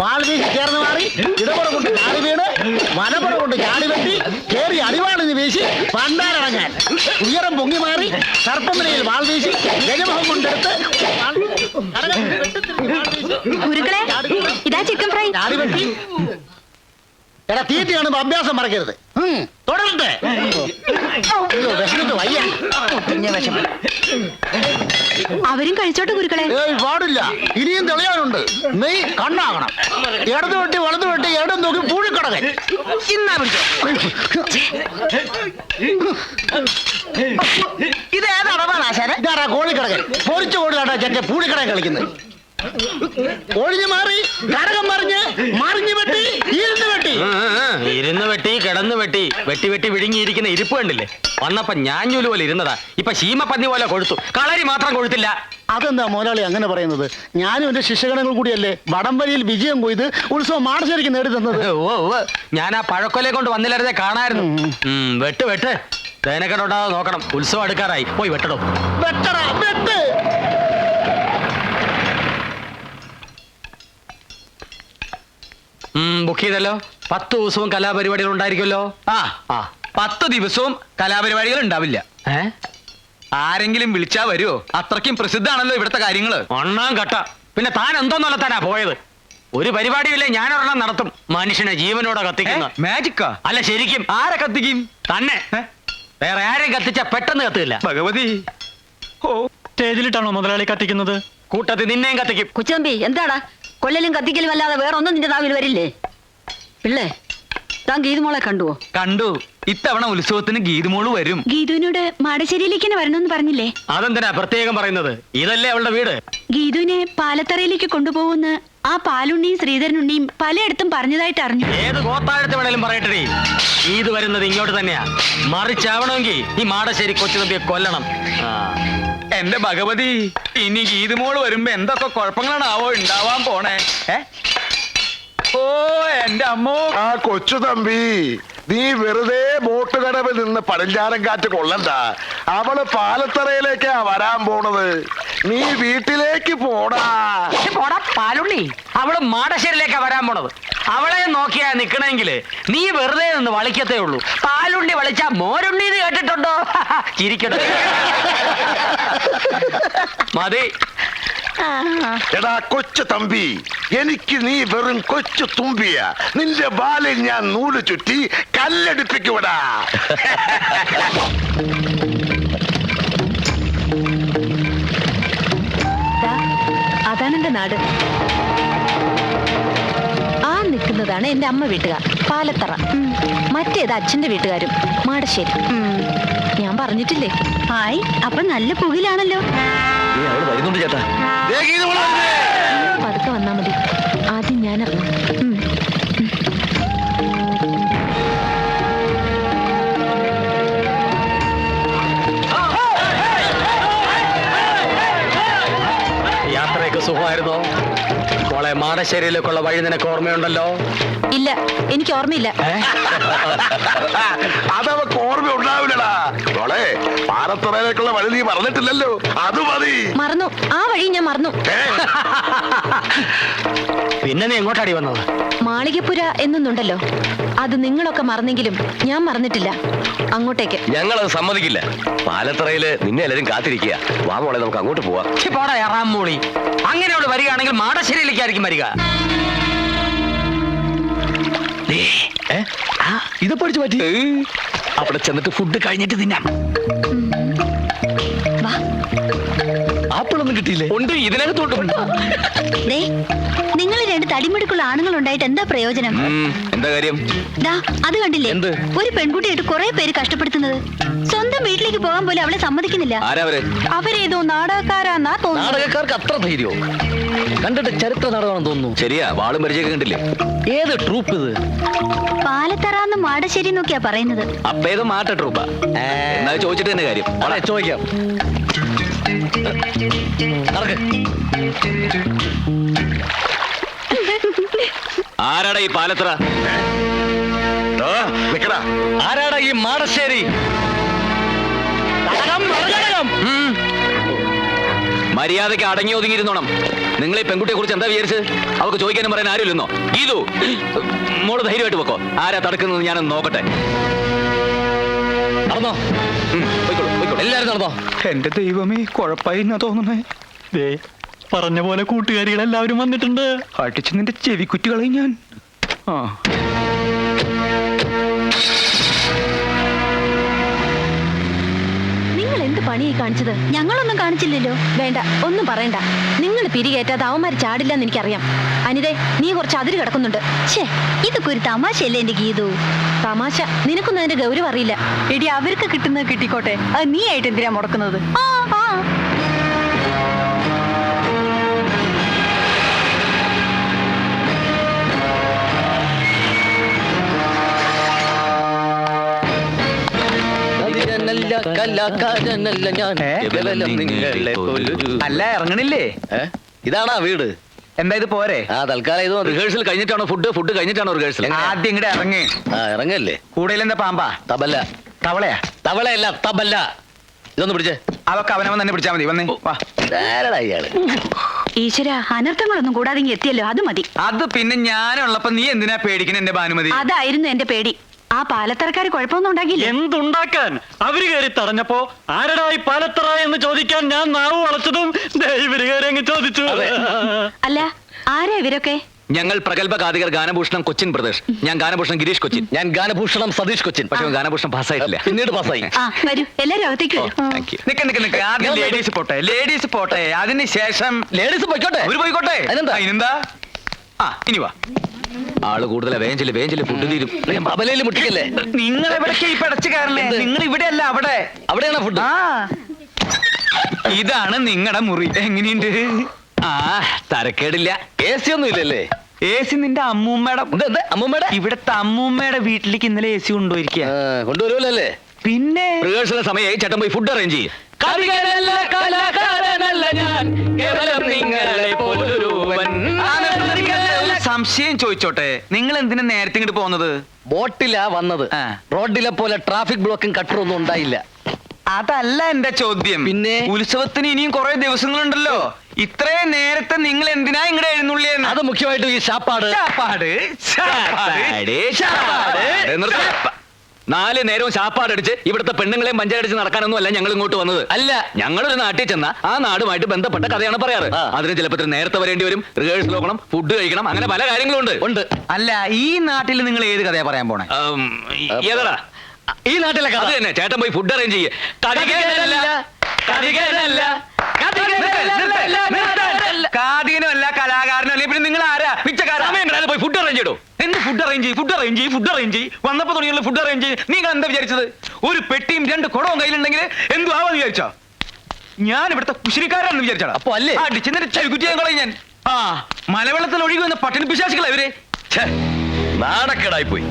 വാൾവീശി ചേർന്ന് മാറി ഇടപുറം കൊണ്ട് ചാടി വീണ് വലപ്പുറം കൊണ്ട് ചാടി വെട്ടി കേറി അടിവാളിന് വീശി പണ്ടാരടങ്ങാൻ ഉയരം പൊങ്ങി മാറി സർപ്പമലയിൽ വാൾവീശി ഗജമുഖം കൊണ്ടെടുത്ത് ഇതാ ചിക്കൻ ഫ്രൈ. ചാടി വെട്ടി എടാ തീറ്റി കാണുമ്പോ അഭ്യാസം മറക്കരുത്. തുടരട്ടെ. വിശന്നിട്ട് വയ്യ. അവരും കഴിച്ചോട്ടെ ഗുരുക്കളെ. പാടില്ല, ഇനിയും തെളിയാനുണ്ട്. നെയ് കണ്ണാകണം. ഇടത് വെട്ടി വലത് വെട്ടി ഇടം നോക്കി പൂഴിക്കടകൻ. ഇതാരാ കോഴിക്കടകൻ? പൊരിച്ച കോഴിയാട്ടാ ചെറ്റ പൂഴിക്കടകൻ കളിക്കുന്നത്. ഒഴിഞ്ഞു മാറി കടകം മറിഞ്ഞ് മറിഞ്ഞു വെട്ടി ഇരുന്ന് വെട്ടി കിടന്ന് വെട്ടി വെട്ടി വെട്ടി വിഴുങ്ങിയിരിക്കുന്ന ഇരിപ്പ് കണ്ടില്ലേ? വന്നപ്പോ ഞാഞ്ഞൂല് പോലെ ഇരുന്നതാ, ഇപ്പൊ ശീമപ്പന്നി പോലെ കൊഴുത്തു. കളരി മാത്രം കൊഴുത്തില്ല. അതെന്താ മുതലാളി അങ്ങനെ പറയുന്നത്? ഞാനും എന്റെ ശിഷ്യഗണങ്ങൾ കൂടിയല്ലേ വടംവലിയിൽ വിജയം കൊയ്ത് ഉത്സവം മാടശ്ശേരിക്ക് നേടി തന്നത്. ഞാൻ ആ പഴക്കൊലെ കൊണ്ട് വന്നില്ലായിരുന്നേ കാണായിരുന്നു. വെട്ട് വെട്ട് തേനക്കെട്ടുണ്ടാകാതെ നോക്കണം. ഉത്സവം അടുക്കാറായി, പോയി വെട്ടടോ. വെട്ടടാ വെട്ട്. ബുക്ക് ചെയ്തല്ലോ. 10 ദിവസവും കലാപരിപാടികൾ ഉണ്ടായിരിക്കുമല്ലോ. 10 ദിവസവും കലാപരിപാടികൾ ഉണ്ടാവില്ല. ആരെങ്കിലും വിളിച്ചാ വരുമോ? അത്രയ്ക്കും പ്രസിദ്ധാണല്ലോ ഇവിടുത്തെ കാര്യങ്ങള്. ഒന്നാം കട്ട. പിന്നെ താൻ എന്തോന്നുള്ളതാനാ പോയത്? ഒരു പരിപാടിയില്ലേ ഞാനൊരെണ്ണം നടത്തും. മനുഷ്യനെ ജീവനോടെ കത്തിക്കുന്ന മാജിക്കാ? അല്ല ശരിക്കും. ആരെ കത്തിക്കും? തന്നെ. വേറെ ആരെയും കത്തിച്ച പെട്ടെന്ന് കത്തില്ല. ഭഗവതി. സ്റ്റേജിലിട്ടാണോ മുതലാളി കത്തിക്കുന്നത്? കൂട്ടത്തിൽ നിന്നെയും കത്തിക്കും. കുച്ചമ്പി എന്താടാ കൊല്ലലും കത്തിക്കലും അല്ലാതെ വേറെ ഒന്നും നിന്റെ നാവിൽ വരില്ലേ? പിള്ളേ താൻ ഗീതുമോളെ കണ്ടുവോ? കണ്ടു. ഇത്തവണ ഉത്സവത്തിന് ഗീതുമോള് വരും. ഗീതുവിനോട് മാടശ്ശേരിയിലേക്ക് തന്നെ വരണമെന്ന് പറഞ്ഞില്ലേ? അതെന്തിനാ പ്രത്യേകം പറയുന്നത്? ഇതല്ലേ അവളുടെ വീട്. ഗീതുവിനെ പാലത്തറയിലേക്ക് കൊണ്ടുപോകുന്ന ആ പാലുണ്ണിയും ശ്രീധരനുണ്ണിയും പലയിടത്തും പറഞ്ഞതായിട്ട് അറിഞ്ഞു. ഏത് ഗോത്താഴത്ത് വേണേലും പറയട്ടെ, ഇത് വരുന്നത് ഇങ്ങോട്ട് തന്നെയാ. മറിച്ചാവണമെങ്കിൽ ഈ മാടശ്ശേരി കൊച്ചുതമ്പിയെ കൊല്ലണം. എന്റെ ഭഗവതി, ഇനി ഗീതുമോള് വരുമ്പോ എന്തൊക്കെ കുഴപ്പങ്ങളാണാവോ ഉണ്ടാവാൻ പോണേ? ഓ എന്റെ അമ്മോ. ആ കൊച്ചു തമ്പി, നീ വെറുതെ ബോട്ട് കടവിൽ നിന്ന് പടിഞ്ഞാറൻ കാറ്റ് കൊള്ളണ്ട. അവള് പാലത്തറയിലേക്കാ വരാൻ പോണത്. നീ വീട്ടിലേക്ക് പോടാ. പാലുണ്ണി, അവള് മാടശ്ശേരിയിലേക്കാ വരാൻ പോണത്. അവളെ നോക്കിയാ നിക്കണെങ്കില് നീ വെറുതെ നിന്ന് വളിക്കത്തേ ഉള്ളൂ. പാലുണ്ണി വളിച്ചാ മോരുണ്ണി കേട്ടിട്ടുണ്ടോ? ചിരിക്കട്ടെ. മതി. എടാ കൊച്ചു തമ്പി, എനിക്ക് നീ വെറും കൊച്ചു തുമ്പിയ. നിന്റെ ബാലിൽ ഞാൻ നൂല് ചുറ്റി കല്ലെടുപ്പിക്കൂടാ. അതാണ് എന്റെ നാട്. ആ നിൽക്കുന്നതാണ് എന്റെ അമ്മ വീട്ടുകാർ, പാലത്തറ. മറ്റേത് അച്ഛന്റെ വീട്ടുകാരും, മാടശ്ശേരി. ഞാൻ പറഞ്ഞിട്ടില്ലേ? ഹായ്, അപ്പൊ നല്ല പുകിലാണല്ലോ. വരുന്നുണ്ട് ചേട്ടാ. പതുക്കെ വന്നാ മതി. ആദ്യം ഞാൻ ഇറങ്ങും. യാത്രയൊക്കെ സുഖമായിരുന്നോ മോളെ? മാടശ്ശേരിയിലേക്കുള്ള വഴി നിനക്ക് ഓർമ്മയുണ്ടല്ലോ? ഇല്ല, എനിക്ക് ഓർമ്മയില്ല. അതവക്ക് ഓർമ്മ ഉണ്ടാവില്ലടാ മോളെ. പാലത്തറയിലേക്കുള്ള വഴി നീ പറഞ്ഞിട്ടില്ലല്ലോ, അത് മതി. മറന്നു, ആ വഴി ഞാൻ മറന്നു. പിന്നെ നീ എങ്ങോട്ടാടി വന്നത്? മാളികപ്പുര എന്നൊന്നുണ്ടല്ലോ, അത് നിങ്ങളൊക്കെ മറന്നെങ്കിലും ഞാൻ മറന്നിട്ടില്ല. അങ്ങോട്ടേക്ക്. ഞങ്ങളത് സമ്മതിക്കില്ല. പാലത്തറയില് നിന്നെ എല്ലാരും കാത്തിരിക്കുക. വാ മോളെ, നമുക്ക് അങ്ങോട്ട് പോവാം. പോടാ എറാമൂളി. അങ്ങനെ അവള് വരികയാണെങ്കിൽ മാടശ്ശേരിയിലേക്കായിരിക്കും വരിക. ഇത് പഠിച്ചു പറ്റി. അവിടെ ചെന്നിട്ട് ഫുഡ് കഴിഞ്ഞിട്ട് തിന്നാം. ആപ്പിളൊന്നും കിട്ടിയില്ലേ? ഉണ്ട്, ഇതിനകത്തോട്ടുണ്ട്. നിങ്ങൾ രണ്ട് തടിമിടുക്കുള്ള ആണുങ്ങൾ ഉണ്ടായിട്ട് എന്താ പ്രയോജനം? എന്താ കാര്യം? അത് കണ്ടില്ലേ? എന്ത്? ഒരു പെൺകുട്ടിയായിട്ട് കുറെ പേര് കഷ്ടപ്പെടുത്തുന്നത്. സ്വന്തം വീട്ടിലേക്ക് പോകാൻ പോലും അവളെ സമ്മതിക്കുന്നില്ല. ആരാവര്? അവരേതോ നാടകക്കാരാന്നാ തോന്നുന്നു. നാടകക്കാർക്ക് അത്ര ധൈര്യോ? കണ്ടിട്ട് ചരിത്ര നാടകമാണെന്ന് തോന്നുന്നു. ശരിയാ, വാളും പരിചയം കണ്ടില്ലേ? ഏത് ട്രൂപ്പ് ഇത്? പാലത്തറാന്ന് മാടശ്ശേരി നോക്കിയാ പറയുന്നത്. അപ്പൊ ഏത് മാട്ട ട്രൂപ്പാ? എന്നാ ചോദിച്ചിട്ട് തന്നെ കാര്യം. ചോദിക്കാം. ആരാടാ ഈ പാലത്തറ? ആരാടാ ഈ മാടശ്ശേരി? മര്യാദയ്ക്ക് അടങ്ങി ഒതുങ്ങിയിരുന്നോണം. നിങ്ങൾ ഈ പെൺകുട്ടിയെ കുറിച്ച് എന്താ വിചാരിച്ചത്? അവർക്ക് ചോദിക്കാനും പറയാൻ ആരുമില്ലെന്നോ? ഗീതു, മോള് ധൈര്യമായിട്ട് വെക്കോ. ആരാ തടുക്കുന്നത് ഞാനൊന്ന് നോക്കട്ടെ. നടന്നോ? പോയിക്കോളൂ, പോയിക്കോളൂ. എല്ലാരും നടന്നോ? എന്റെ ദൈവമേ, കുഴപ്പമായി എന്നാ തോന്നുന്നേ. ദേ പറഞ്ഞ പോലെ കൂട്ടുകാരികളെല്ലാവരും വന്നിട്ടുണ്ട്. അടിച്ച് നിന്റെ ചെവിക്കുറ്റികളെ ഞാൻ. ആ, നിങ്ങൾ എന്ത് പണിയായി കാണിച്ചത്? ഞങ്ങളൊന്നും കാണിച്ചില്ലല്ലോ. വേണ്ട, ഒന്നും പറയണ്ട. നിങ്ങൾ പിരികേറ്റാതെ അവന്മാർ ചാടില്ലെന്ന് എനിക്കറിയാം. അനിതേ, നീ കുറച്ച് അതിര് കിടക്കുന്നുണ്ട്. ഛേ, ഇതൊക്കെ ഒരു തമാശയല്ലേ എന്റെ ഗീതു? തമാശ? നിനക്കൊന്നും അതിന്റെ ഗൗരവം അറിയില്ല. എടി, അവർക്ക് കിട്ടുന്നത് കിട്ടിക്കോട്ടെ. അത് നീ ആയിട്ട് എന്തിനാ മുടക്കുന്നത്? ആ ആ കലാകാരനല്ല ഞാൻ, കേവലം നിങ്ങളെ പോലൊരു. അല്ല, ഇറങ്ങണില്ലേ? ഇതാണാ വീട്? എന്താ ഇത് പോരെ? ആ, തൽക്കാലം ഇത് റിഹേഴ്സൽ കഴിഞ്ഞിട്ടാണോ ഫുഡ് കഴിഞ്ഞിട്ടാണോ റിഹേഴ്സൽ? ആദ്യം ഇങ്ങടെ ഇറങ്ങി. ആ, ഇറങ്ങല്ലേ. കൂടുതൽ എന്താ പാമ്പാ? തബല. തവളയാ? തവളയല്ല, തബല. ഇതൊന്ന് പിടിച്ചേ. അതൊക്കെ അവനവൻ തന്നെ പിടിച്ചാ മതി. വന്നേ, വാ. ധാരാളാ ഇയാള്. ഈശ്വര, അനർത്ഥങ്ങളൊന്നും കൂടാതെ ഇങ്ങ് എത്തിയല്ലോ, അത് മതി. അത് പിന്നെ ഞാനുള്ളപ്പോ നീ എന്തിനാ പേടിക്കണ എന്റെ ഭാനുമതി? അതായിരുന്നു എന്റെ പേടി. ആ പാലത്തറക്കാര് കുഴപ്പമൊന്നും ഉണ്ടാക്കില്ല. എന്തുണ്ടാക്കാൻ? അവര് കയറി തടഞ്ഞപ്പോ ആരടാ ഈ പാലത്തറ എന്ന് ചോദിക്കാൻ ഞാൻ നാവ് വളച്ചതും ഇവര് കയറി അങ്ങ് ചോദിച്ചു. അല്ല, ആരാ ഇവരൊക്കെ? ഞങ്ങൾ പ്രഗത്ഭ ഗാതികർ ഗാനഭൂഷണം കൊച്ചിൻ പ്രദേശ്. ഞാൻ ഗാനഭൂഷണം ഗിരീഷ് കൊച്ചിൻ. ഞാൻ ഗാനഭൂഷണം സതീഷ് കൊച്ചിൻ. പക്ഷെ ഗാനഭൂഷണം പാസ്സായിട്ടില്ല, പിന്നീട് പാസ്സായി. ആ, വരൂ, എല്ലാരും അകത്തേക്ക് വരൂ. Thank you. നിക്ക് ആദ്യം ലേഡീസ് പോട്ടെ, ലേഡീസ് പോട്ടെ. അതിന് ശേഷം ലേഡീസ് പോയിക്കോട്ടെ. അവര് പോയിക്കോട്ടെ. അതിനെന്താ? ആ, ഇനി വാ. ആള് കൂടുതലാ. വേഞ്ചില് ഫുഡ് തീരും. അബലയില് മുട്ടിക്കല്ലേ? നിങ്ങൾ എവിടേക്ക് ഈ പടച്ചു കയറല്ലേ? നിങ്ങൾ ഇവിടെ അല്ല, അവിടെ. അവിടെയാണോ ഫുഡ്? ആ, ഇതാണ് നിങ്ങളുടെ മുറി. എങ്ങനെയുണ്ട്? ആ, തരക്കേടില്ല. AC ഒന്നും ഇല്ലല്ലേ? AC നിന്റെ അമ്മൂമ്മയുടെ. അമ്മൂമ്മയുടെ? ഇവിടത്തെ അമ്മൂമ്മയുടെ വീട്ടിലേക്ക് ഇന്നലെ AC കൊണ്ടുപോയിരിക്കുക. കൊണ്ടുവരുമല്ലേ? പിന്നെ റിഹേഴ്സൽ സമയമായി. ചേട്ടൻ പോയി ഫുഡ് അറേഞ്ച് ചെയ്യും. സംശയം ചോദിച്ചോട്ടെ, നിങ്ങൾ എന്തിനാ നേരത്തെ ഇങ്ങോട്ട് പോകുന്നത്? ബോട്ടിലാ വന്നത്. ആ. റോഡിലെ പോലെ ട്രാഫിക് ബ്ലോക്കും കട്ടറൊന്നും ഉണ്ടായില്ല. അതല്ല എന്റെ ചോദ്യം. പിന്നെ? ഉത്സവത്തിന് ഇനിയും കുറെ ദിവസങ്ങളുണ്ടല്ലോ. ഇത്രയും നേരത്തെ നിങ്ങൾ എന്തിനാ ഇങ്ങടെ എഴുന്നള്ളിയെന്ന്? അത് മുഖ്യമായിട്ടും ഈ ശാപ്പാട്. നിർത്ത്. 4 നേരവും ശാപ്പാടടിച്ച് ഇവിടുത്തെ പെണ്ണുങ്ങളെയും പഞ്ചായടിച്ച് നടക്കാനൊന്നും അല്ല ഞങ്ങൾ ഇങ്ങോട്ട് വന്നത്. അല്ല, ഞങ്ങളൊരു നാട്ടിൽ ചെന്ന ആ നാടുമായിട്ട് ബന്ധപ്പെട്ട കഥയാണ് പറയാറ്. അതിന് ചിലപ്പോൾ നേരത്തെ വരേണ്ടി വരും, റിഹേഴ്സൽ നോക്കണം, ഫുഡ് കഴിക്കണം, അങ്ങനെ പല കാര്യങ്ങളും ഉണ്ട്. അല്ല, ഈ നാട്ടിൽ നിങ്ങൾ ഏത് കഥയാ പറയാൻ പോണേ? ഏതാ ഈ നാട്ടിലെ കഥ തന്നെ. ചേട്ടൻ പോയി ഫുഡ് അറേഞ്ച് ചെയ്യേ. കാതികനുമല്ല, കലാകാരനല്ല, പിന്നെ നിങ്ങൾ ആരാ? പിച്ചക്കാരൻ പോയി ഫുഡ് അറേഞ്ച് ചെയ്തോ. എന്ത് ഫുഡ് അറേഞ്ച് ചെയ്യും? വന്നപ്പോ തുടങ്ങിയുള്ള ഫുഡ് അറേഞ്ച് ചെയ്യും. നിങ്ങൾ എന്താ വിചാരിച്ചത്? ഒരു പെട്ടിയും 2 കുടവും കയ്യിലുണ്ടെങ്കിൽ എന്തു ആവാന്ന് വിചാരിച്ചോ? ഞാൻ ഇവിടുത്തെ കുശിരിക്കാരാണെന്ന് വിചാരിച്ചാ? അപ്പൊ അല്ലേ കളയും ഞാൻ. ആ, മലവെള്ളത്തിൽ ഒഴുകി വന്ന പട്ടിണി പിശാചികളാ ഇവര്. നാണക്കേടായി പോയി.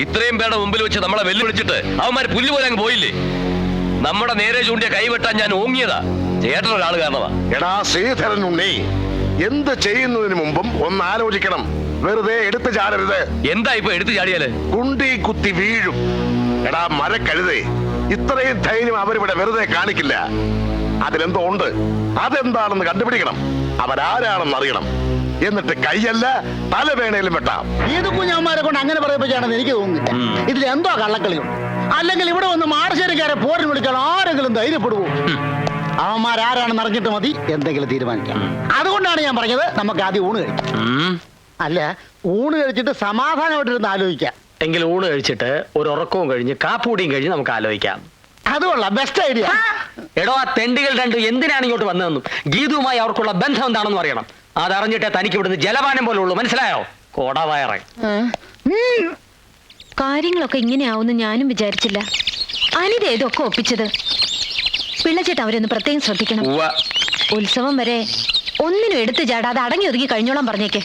ഇത്രയും പേരുടെ മുമ്പിൽ വെച്ച് നമ്മളെ വെല്ലുവിളിച്ചിട്ട് അവന്മാര് പുല്ല് പോലെ അങ്ങ് പോയില്ലേ. നമ്മുടെ നേരെ ചൂണ്ടിയ കൈവെട്ടാൻ ഞാൻ ഓങ്ങിയതാ. ചേട്ടനൊരാള് കാരണമാ. എടാ ശ്രീധരൻ ഉണ്ണി, എന്ത് ചെയ്യുന്നതിന് മുമ്പും ഒന്ന് ആലോചിക്കണം. വെറുതെ എടുത്തു ചാടരുത്. എന്താ ഇപ്പൊ എടുത്തു ചാടിയാല്? കുണ്ടി കുത്തി വീഴും. എടാ മരക്കഴുതേ, ഇത്രയും ധൈര്യം അവരിവിടെ വെറുതെ കാണിക്കില്ല. അതിലെന്തോ ഉണ്ട്. അതെന്താണെന്ന് കണ്ടുപിടിക്കണം. അവരാരാണെന്ന് അറിയണം. എന്നിട്ട് കൈയല്ല തലവേണയിലും വെട്ടാം. ഇത് കുഞ്ഞന്മാരെ കൊണ്ട് അങ്ങനെ പറയിപ്പിച്ചാണെന്ന് എനിക്ക് തോന്നുന്നില്ല. ഇതിൽ എന്തോ കള്ളക്കളിയുണ്ട്. അല്ലെങ്കിൽ ഇവിടെ വന്ന് മാടശ്ശേരിക്കാരെ പോരിന് വിളിച്ചാൽ ആരെങ്കിലും ധൈര്യപ്പെടുവോ? അവന്മാരാരാണെന്ന് അറിഞ്ഞിട്ട് മതി എന്തെങ്കിലും തീരുമാനിക്കാം. അതുകൊണ്ടാണ് ഞാൻ പറഞ്ഞത് നമുക്ക് ആദ്യം ഊണ് കഴിക്കാം. അല്ല, ഊണ് കഴിച്ചിട്ട് സമാധാനമായിട്ടിരുന്ന് ആലോചിക്കാം. എങ്കിൽ ഊണ് കഴിച്ചിട്ട് ഒരു ഉറക്കവും കഴിഞ്ഞ് കാപ്പൂടിയും കഴിഞ്ഞ് നമുക്ക് ആലോചിക്കാം. അതുകൊള്ളാം, ബെസ്റ്റ് ഐഡിയ. എടോ, ആ തെണ്ടികൾ രണ്ടും എന്തിനാണ് ഇങ്ങോട്ട് വന്നതെന്നും ഗീതുവുമായി അവർക്കുള്ള ബന്ധം എന്താണെന്ന് അറിയണം. അതറിഞ്ഞിട്ടേ തനിക്ക് ഇവിടുന്ന് ജലപാനം പോലെ ഉള്ളൂ. മനസ്സിലായോ? കോടവയറ. കാര്യങ്ങളൊക്കെ ഇങ്ങനെയാവുമെന്ന് ഞാനും വിചാരിച്ചില്ല. അനിത ഇതൊക്കെ ഒപ്പിച്ചത്. പിള്ളച്ചേട്ട അവരൊന്ന് പ്രത്യേകം ശ്രദ്ധിക്കണം. ഉത്സവം വരെ ഒന്നിനും എടുത്തു ചാടാതെ അടങ്ങി ഒതുങ്ങി കഴിഞ്ഞോളാൻ പറഞ്ഞേക്ക്.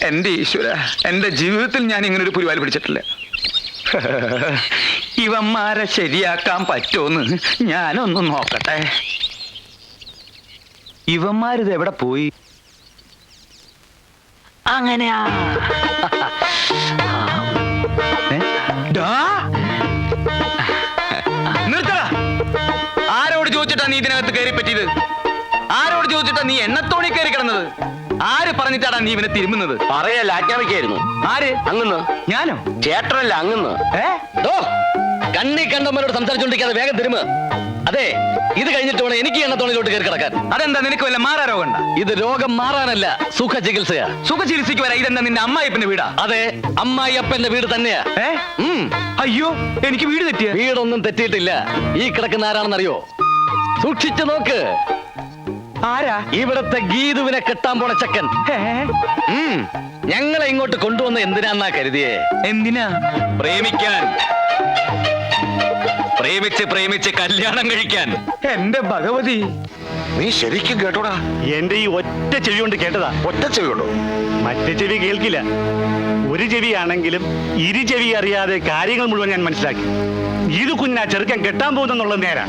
എന്റെ ഈശ്വര, എന്റെ ജീവിതത്തിൽ ഞാൻ ഇങ്ങനെ ഒരു പുരിവാലി പിടിച്ചിട്ടില്ല. ഇവന്മാരെ ശരിയാക്കാൻ പറ്റുമെന്ന് ഞാനൊന്ന് നോക്കട്ടെ. ഇവന്മാരിത് എവിടെ പോയി? അങ്ങനെയാ. നിർത്തടാ. ആരോട് ചോദിച്ചിട്ടാ കയറി പറ്റിയത്? ആരോട് ചോദിച്ചിട്ടാ നീ എണ്ണത്തോണി കയറി കിടന്നത്? ആര് പറഞ്ഞിട്ടാടാ നീ ഇവനെ തിരുമുന്നത്? പറയല്ല ആജ്ഞാപിക്കായിരുന്നു. ആര്? അങ്ങന്ന്. ഞാനോ? ചേട്ടനല്ല അങ്ങന്ന്. കണ്ണി കണ്ടവരോട് സംസാരിച്ചോണ്ടിരിക്കാതെ വേഗം തിരുമ. അതെ, ഇത് കഴിഞ്ഞിട്ട് വേണം എനിക്ക് എണ്ണത്തോണിലോട്ട് കയറി കിടക്കാൻ. അതെന്താ, നിനക്ക് വല്ല മാറാ രോഗം ഉണ്ടാ? ഇത് രോഗം മാറാനല്ല, സുഖ ചികിത്സയാ. സുഖ ചികിത്സയ്ക്ക് വരാ. ഇതെന്താ നിന്റെ അമ്മായിപ്പന്റെ വീടാ? അതെ, അമ്മായി അപ്പന്റെ വീട് തന്നെയാ. അയ്യോ, എനിക്ക് വീട് തെറ്റിയ? വീടൊന്നും തെറ്റിയിട്ടില്ല. ഈ കിടക്കുന്ന ആരാണെന്നറിയോ? സൂക്ഷിച്ചു നോക്ക്. ആരാ? ഇവിടത്തെ ഗീതുവിനെ കെട്ടാൻ പോണ ചക്കൻ. ഞങ്ങളെ ഇങ്ങോട്ട് കൊണ്ടുവന്ന എന്തിനാന്നാ കരുതിയേ? എന്തിനാ? പ്രേമിക്കാൻ. പ്രേമിച്ച് കല്യാണം കഴിക്കാൻ. എന്റെ ഭഗവതി, നീ ശരിക്കും കേട്ടോടാ? എന്റെ ഈ ഒറ്റ ചെവി കൊണ്ട് കേട്ടതാ. ഒറ്റ ചെവി കൊണ്ടോ? മറ്റേ ചെവി കേൾക്കില്ല. ഒരു ചെവിയാണെങ്കിലും ഇരു ചെവി അറിയാതെ കാര്യങ്ങൾ മുഴുവൻ ഞാൻ മനസ്സിലാക്കി. ഇത് കുഞ്ഞാ ചെറുക്കൻ കെട്ടാൻ പോകുന്നെന്നുള്ളത് നേരാ.